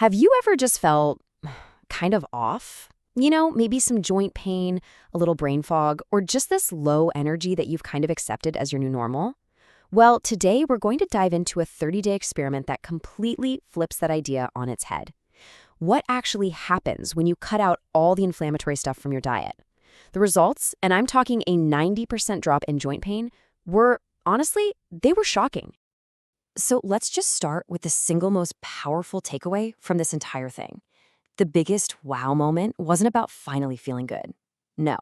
Have you ever just felt kind of off? Maybe some joint pain, a little brain fog, or just this low energy that you've kind of accepted as your new normal? Well, today we're going to dive into a 30-day experiment that completely flips that idea on its head. What actually happens when you cut out all the inflammatory stuff from your diet? The results, and I'm talking a 90% drop in joint pain, were, honestly, they were shocking. So let's just start with the single most powerful takeaway from this entire thing. The biggest wow moment wasn't about finally feeling good. No,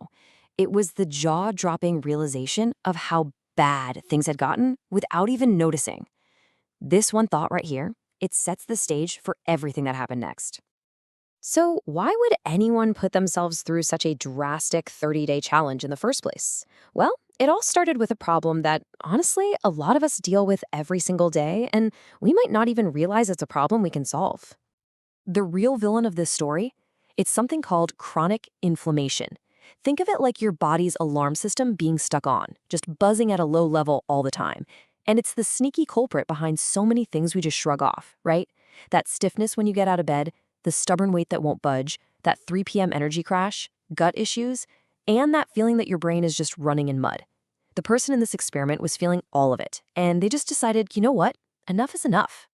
it was the jaw-dropping realization of how bad things had gotten without even noticing. This one thought right here, it sets the stage for everything that happened next. So why would anyone put themselves through such a drastic 30-day challenge in the first place? Well, it all started with a problem that, honestly, a lot of us deal with every single day, and we might not even realize it's a problem we can solve. The real villain of this story? It's something called chronic inflammation. Think of it like your body's alarm system being stuck on, just buzzing at a low level all the time. And it's the sneaky culprit behind so many things we just shrug off, right? That stiffness when you get out of bed, the stubborn weight that won't budge, that 3 p.m. energy crash, gut issues, and that feeling that your brain is just running in mud. The person in this experiment was feeling all of it, and they just decided, you know what? Enough is enough.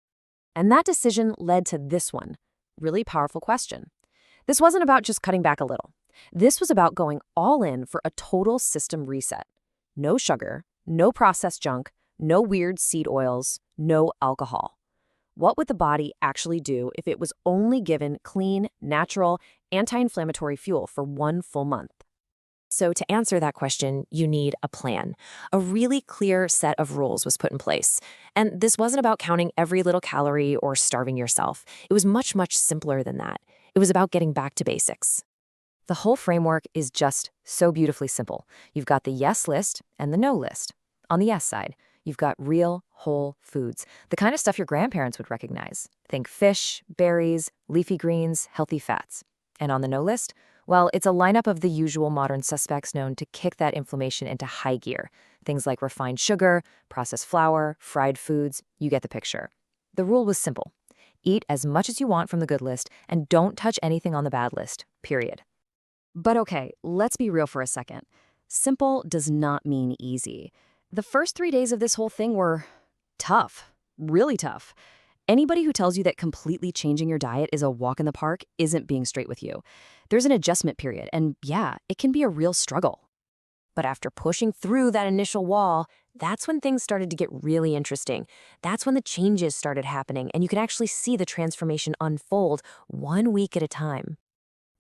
And that decision led to this one. Really powerful question. This wasn't about just cutting back a little. This was about going all in for a total system reset. No sugar, no processed junk, no weird seed oils, no alcohol. What would the body actually do if it was only given clean, natural, anti-inflammatory fuel for 1 full month? So to answer that question, you need a plan. A really clear set of rules was put in place. And this wasn't about counting every little calorie or starving yourself. It was much, much simpler than that. It was about getting back to basics. The whole framework is just so beautifully simple. You've got the yes list and the no list. On the yes side, you've got real, whole foods, the kind of stuff your grandparents would recognize. Think fish, berries, leafy greens, healthy fats. And on the no list, well, it's a lineup of the usual modern suspects known to kick that inflammation into high gear. Things like refined sugar, processed flour, fried foods, you get the picture. The rule was simple. Eat as much as you want from the good list and don't touch anything on the bad list, period. But okay, let's be real for a second. Simple does not mean easy. The first 3 days of this whole thing were tough, really tough. Anybody who tells you that completely changing your diet is a walk in the park isn't being straight with you. There's an adjustment period, and yeah, it can be a real struggle. But after pushing through that initial wall, that's when things started to get really interesting. That's when the changes started happening, and you can actually see the transformation unfold 1 week at a time.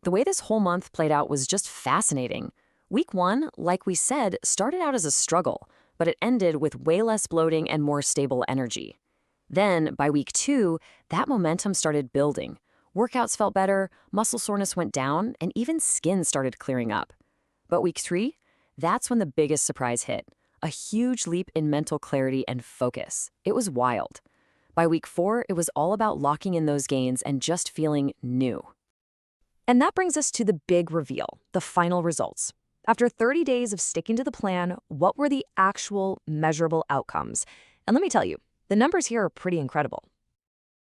The way this whole month played out was just fascinating. Week 1, like we said, started out as a struggle, but it ended with way less bloating and more stable energy. Then, by week 2, that momentum started building. Workouts felt better, muscle soreness went down, and even skin started clearing up. But week 3, that's when the biggest surprise hit. A huge leap in mental clarity and focus. It was wild. By week 4, it was all about locking in those gains and just feeling new. And that brings us to the big reveal, the final results. After 30 days of sticking to the plan, what were the actual measurable outcomes? And let me tell you, the numbers here are pretty incredible.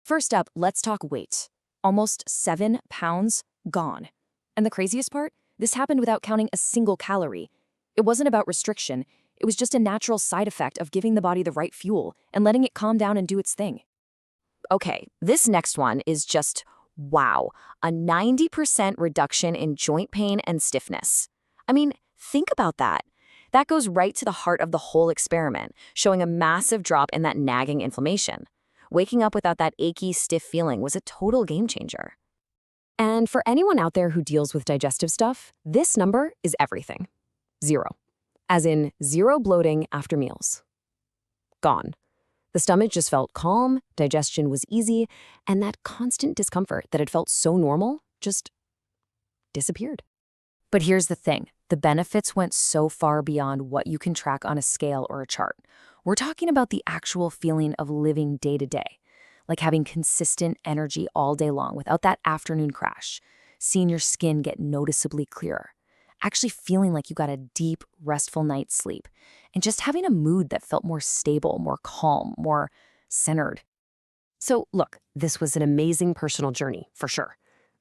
First up, let's talk weight. Almost 7 pounds gone. And the craziest part? This happened without counting a single calorie. It wasn't about restriction. It was just a natural side effect of giving the body the right fuel and letting it calm down and do its thing. Okay, this next one is just wow. A 90% reduction in joint pain and stiffness. I mean, think about that. That goes right to the heart of the whole experiment, showing a massive drop in that nagging inflammation. Waking up without that achy, stiff feeling was a total game changer. And for anyone out there who deals with digestive stuff, this number is everything. 0. As in 0 bloating after meals. Gone. The stomach just felt calm, digestion was easy, and that constant discomfort that had felt so normal just disappeared. But here's the thing. The benefits went so far beyond what you can track on a scale or a chart. We're talking about the actual feeling of living day to day, like having consistent energy all day long without that afternoon crash, seeing your skin get noticeably clearer, actually feeling like you got a deep, restful night's sleep, and just having a mood that felt more stable, more calm, more centered. So, look, this was an amazing personal journey, for sure.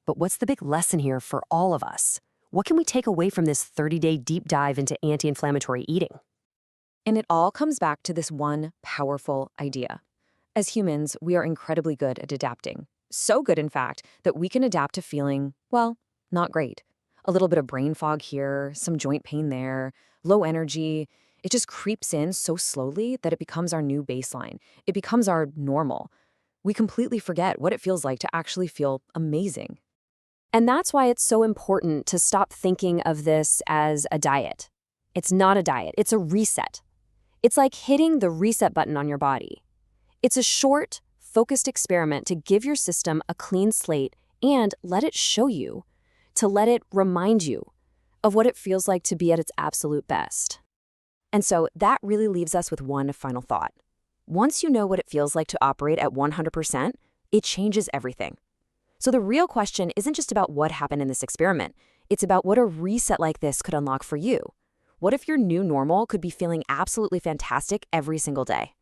But what's the big lesson here for all of us? What can we take away from this 30-day deep dive into anti-inflammatory eating? And it all comes back to this one powerful idea. As humans, we are incredibly good at adapting. So good, in fact, that we can adapt to feeling, well, not great. A little bit of brain fog here, some joint pain there, low energy. It just creeps in so slowly that it becomes our new baseline. It becomes our normal. We completely forget what it feels like to actually feel amazing. And that's why it's so important to stop thinking of this as a diet. It's not a diet, it's a reset. It's like hitting the reset button on your body. It's a short, focused experiment to give your system a clean slate and let it show you, to let it remind you of what it feels like to be at its absolute best. And so that really leaves us with one final thought. Once you know what it feels like to operate at 100%, it changes everything. So the real question isn't just about what happened in this experiment. It's about what a reset like this could unlock for you. What if your new normal could be feeling absolutely fantastic every single day?